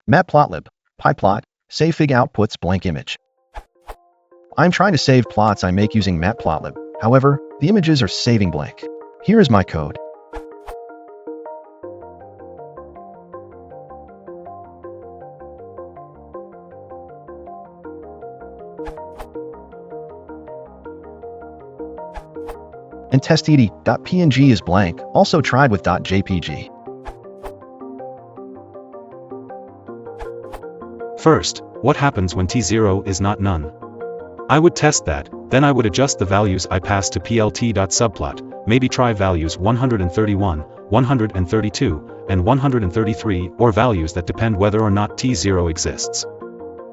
Matplotlib, Pyplot, Savefig outputs blank image. I'm trying to save plots I make using Matplotlib. However, the images are saving blank. Here is my code. And testd.png is blank, also tried with .jpg. First, what happens when T0 is not none? I would test that, then I would adjust the values I pass to plt.subplot, maybe try values 131, 132, and 133 or values that depend whether or not T0 exists.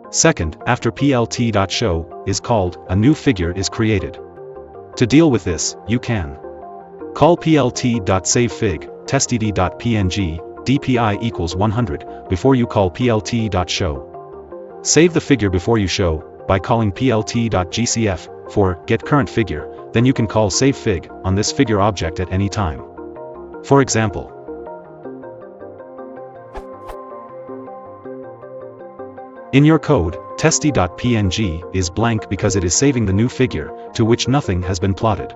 Second, after plt.show is called, a new figure is created. To deal with this, you can call plt.savefig, testd.png, dpi equals 100, before you call plt.show. Save the figure before you show, by calling plt.gcf, for get current figure, then you can call savefig on this figure object at any time. For example, in your code, testd.png is blank because it is saving the new figure, to which nothing has been plotted.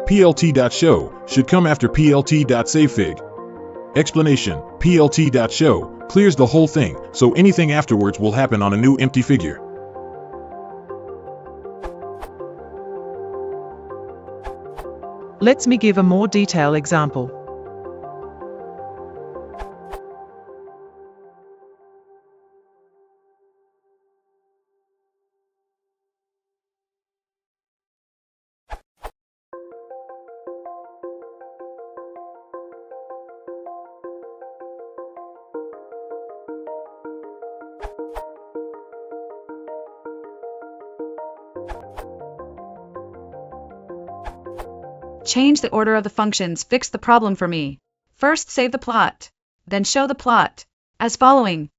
plt.show should come after plt.savefig. Explanation: plt.show clears the whole thing, so anything afterwards will happen on a new empty figure. Let me give a more detailed example. Change the order of the functions. Fix the problem for me. First save the plot, then show the plot, as following.